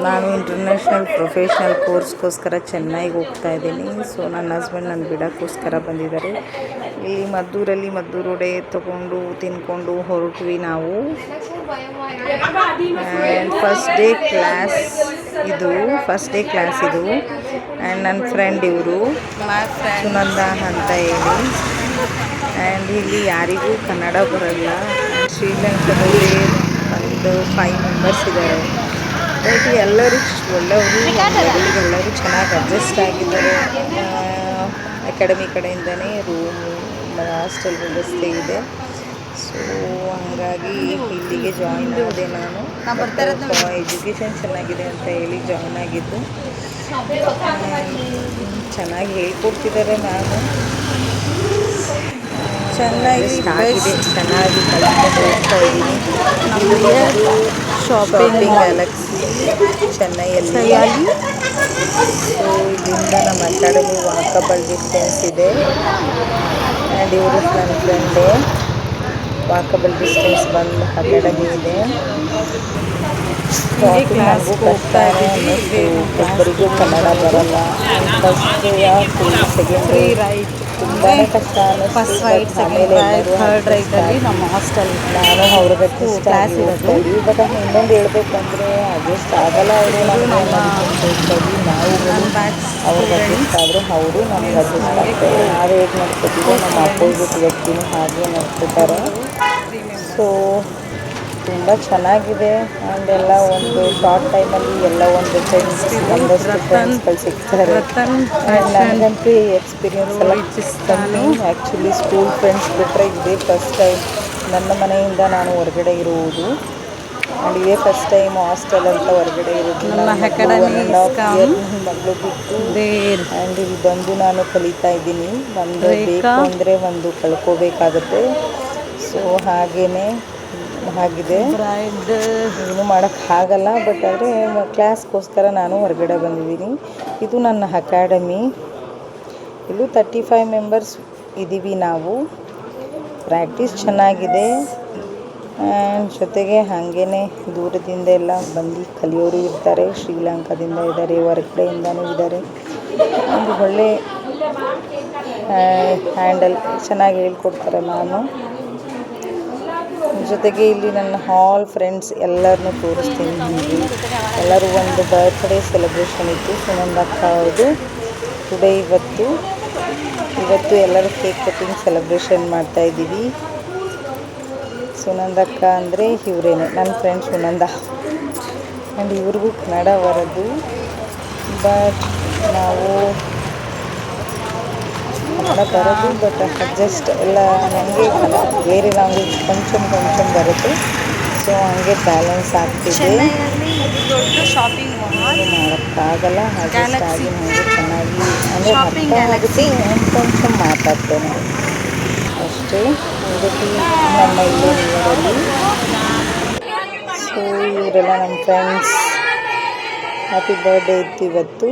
ನಾನು international professional ಕೋರ್ಸ್ಗೋಸ್ಕರ ಚೆನ್ನೈಗೆ ಹೋಗ್ತಾ ಇದ್ದೀನಿ. ಸೊ ನನ್ನ ಹಸ್ಬೆಂಡ್ ನನ್ನ ಬಿಡೋಕ್ಕೋಸ್ಕರ ಬಂದಿದ್ದಾರೆ. ಇಲ್ಲಿ ಮದ್ದೂರಲ್ಲಿ ಮದ್ದೂರು ವಡೆ ತೊಗೊಂಡು ತಿಂದ್ಕೊಂಡು ಹೊರಟ್ವಿ ನಾವು. ಆ್ಯಂಡ್ ಫಸ್ಟ್ ಡೇ ಕ್ಲಾಸ್ ಇದು ಆ್ಯಂಡ್ ನನ್ನ ಫ್ರೆಂಡ್ ಇವರು ಸುನಂದ ಅಂತ ಹೇಳಿ. ಆ್ಯಂಡ್ ಇಲ್ಲಿ ಯಾರಿಗೂ ಕನ್ನಡ ಬರಲ್ಲ. ಶ್ರೀಲಂಕಾದಲ್ಲಿ ಒಂದು 5 ಮೆಂಬರ್ಸ್ ಇದ್ದಾರೆ. ಬಟ್ ಎಲ್ಲರೂ ಒಳ್ಳೆಯವರು, ಎಲ್ಲರೂ ಚೆನ್ನಾಗಿ ಅಡ್ಜಸ್ಟ್ ಆಗಿದ್ದಾರೆ. ಅಕಾಡೆಮಿ ಕಡೆಯಿಂದನೇ ರೂಮು ಹಾಸ್ಟೆಲ್ ವ್ಯವಸ್ಥೆ ಇದೆ. ಸೊ ಹಂಗಾಗಿ ಇಲ್ಲಿಗೆ ಜಾಯಿನ್ ಆದೆ ನಾನು. ಎಜುಕೇಷನ್ ಚೆನ್ನಾಗಿದೆ ಅಂತ ಹೇಳಿ ಜಾಯಿನ್ ಆಗಿದ್ದು. ಚೆನ್ನಾಗಿ ಹೇಳ್ಕೊಡ್ತಿದ್ದಾರೆ ಮ್ಯಾಮು. ಚೆನ್ನಾಗಿ ಕಲಿತ್ಕೊಂಡು ಹೋಗ್ತಾ ಇದ್ದೀನಿ. Shopping Galaxy ಚೆನ್ನೈಯಲ್ಲಿ. ಸೊ ಇಲ್ಲಿಂದ ನಮ್ಮ ಅಕಾಡೆಮಿ ವಾಕಬಲ್ ಡಿಸ್ಟೆನ್ಸ್ ಇದೆ. ಆ್ಯಂಡ್ ಇವರು ನನ್ನ ಫ್ರೆಂಡೇ. ವಾಕಬಲ್ ಡಿಸ್ಟೆನ್ಸ್ ಬಂದು ಅಕಾಡೆಮಿ ಇದೆ. ನನಗೂ ಕಷ್ಟನೇ ಅನ್ನಿಸ್ತು, ಒಬ್ಬರಿಗೂ ಕನ್ನಡ ಬರಲ್ಲ. ಫಸ್ಟ್ ಸೆಕೆಂಡ್ ತುಂಬಾ ಕಷ್ಟ ಅನ್ನಿಸ್ತು. ಆಮೇಲೆ ನಮ್ಮ ಹಾಸ್ಟೆಲ್ ನಾನು ಅವ್ರಿಗೆ ಕ್ಲಾಸ್ ಇರುತ್ತೆ. ಬಟ್ ಇನ್ನೊಂದು ಹೇಳ್ಬೇಕು ಅಂದರೆ ಅಡ್ಜಸ್ಟ್ ಆಗಲ್ಲ. ಅವರು ನಮಗೆ ನಾವು ಅವ್ರಿಗೆ ಅಡ್ಜಸ್ಟ್ ಆದರೆ ಅವರು ನಮ್ಗೆ ಅಡ್ಜಸ್ಟ್ ಆಗ್ತಾರೆ. ನಾವು ಹೇಗೆ ನಡ್ಕೊತೀವೋ ನಮ್ಮ ಅಪೋಸಿಟ್ ವ್ಯಕ್ತಿನೂ ಹಾಗೆ ನಡ್ಕೊತಾರೆ. ಸೊ ತುಂಬ ಚೆನ್ನಾಗಿದೆ. ಆ್ಯಂಡ್ ಎಲ್ಲ ಒಂದು ಶಾರ್ಟ್ ಟೈಮಲ್ಲಿ ಎಲ್ಲ ಒಂದು ಒಂದಷ್ಟು ಫ್ರೆಂಡ್ಸ್ಗಳು ಸಿಗ್ತಾರೆ. ಆ್ಯಂಡ್ ನನಗಂತೂ ಎಕ್ಸ್ಪೀರಿಯನ್ಸ್ ಎಲ್ಲ ಕಮ್ಮಿ. ಆ್ಯಕ್ಚುಲಿ ಸ್ಕೂಲ್ ಫ್ರೆಂಡ್ಸ್ ಬಿಟ್ಟರೆ ಇದೇ ಫಸ್ಟ್ ಟೈಮ್ ನನ್ನ ಮನೆಯಿಂದ ನಾನು ಹೊರಗಡೆ ಇರುವುದು. ಆ್ಯಂಡ್ ಇದೇ ಫಸ್ಟ್ ಟೈಮ್ ಹಾಸ್ಟೆಲ್ ಅಂತ ಹೊರಗಡೆ ಇರೋದು. 1.5 year ಮಗಳು ಬಿಟ್ಟು ಆ್ಯಂಡ್ ಇಲ್ಲಿ ಬಂದು ನಾನು ಕಲಿತಾ ಇದ್ದೀನಿ. ಒಂದು ಬೇಕು ಅಂದರೆ ಒಂದು ಕಳ್ಕೋಬೇಕಾಗುತ್ತೆ. ಸೊ ಆಗಿದೆ. ಏನು ಮಾಡೋಕ್ಕಾಗಲ್ಲ. ಬಟ್ ಆದರೆ ಕ್ಲಾಸ್ಗೋಸ್ಕರ ನಾನು ಹೊರಗಡೆ ಬಂದಿದ್ದೀನಿ. ಇದು ನನ್ನ ಅಕಾಡೆಮಿ. ಇಲ್ಲೂ 35 ಮೆಂಬರ್ಸ್ ಇದ್ದೀವಿ ನಾವು. ಪ್ರಾಕ್ಟೀಸ್ ಚೆನ್ನಾಗಿದೆ. ಆ್ಯಂಡ್ ಜೊತೆಗೆ ಹಾಗೇ ದೂರದಿಂದ ಎಲ್ಲ ಬಂದು ಕಲಿಯೋರು ಇರ್ತಾರೆ. ಶ್ರೀಲಂಕಾದಿಂದ ಇದ್ದಾರೆ, ಹೊರಗಡೆಯಿಂದನೂ ಇದ್ದಾರೆ. ಒಂದು ಒಳ್ಳೆ ಹ್ಯಾಂಡಲ್ ಚೆನ್ನಾಗಿ ಹೇಳ್ಕೊಡ್ತಾರೆ ಮ್ಯಾಮು. ಜೊತೆಗೆ ಇಲ್ಲಿ ನನ್ನ ಹಾಲ್ ಫ್ರೆಂಡ್ಸ್ ಎಲ್ಲರನ್ನೂ ತೋರಿಸ್ತೀನಿ ನಿಮಗೆ. ಎಲ್ಲರೂ ಒಂದು ಬರ್ತ್ಡೇ ಸೆಲೆಬ್ರೇಷನ್ ಇತ್ತು ಸುನಂದಕ್ಕ ಅವ್ರದ್ದು. ಟುಡೇ ಇವತ್ತು ಎಲ್ಲರೂ ಕೇಕ್ ಕಟ್ಟಿಂಗ್ ಸೆಲೆಬ್ರೇಷನ್ ಮಾಡ್ತಾಯಿದ್ದೀವಿ. ಸುನಂದಕ್ಕ ಅಂದರೆ ಇವರೇನೆ ನನ್ನ ಫ್ರೆಂಡ್ ಸುನಂದ. ಆ್ಯಂಡ್ ಇವ್ರಿಗೂ ಕನ್ನಡ ಬರೋದು. ಬಟ್ ನಾವು ಕನ್ನಡ ಬರೋದು ಬಟ್ ಅಡ್ಜಸ್ಟ್ ಎಲ್ಲ ನನಗೆ ಬೇರೆ ಲ್ಯಾಂಗ್ವೇಜ್ ಕೊಂಚ ಬರುತ್ತೆ. ಸೊ ಹಂಗೆ ಬ್ಯಾಲೆನ್ಸ್ ಆಗ್ತಿದೆ. ಶಾಪಿಂಗ್ ಮಾಡೋಕ್ಕಾಗಲ್ಲ. ಅಡ್ಜಸ್ಟ್ ಆಗಿ ನನಗೆ ಚೆನ್ನಾಗಿ ಅಂದರೆ ಅರ್ಥ ಆಗುತ್ತೆ. ಕೊಂಚ ಮಾತಾಡ್ತೇನೆ ಅಷ್ಟೇ. ಇದಕ್ಕೆ ನಮ್ಮ ಇಲ್ಲೇ ನೀರಲ್ಲಿ. ಸೊ ಇವರೆಲ್ಲ ನಮ್ಮ ಫ್ರೆಂಡ್ಸ್. ಹ್ಯಾಪಿ ಬರ್ಡೇ ಇತ್ತು ಇವತ್ತು.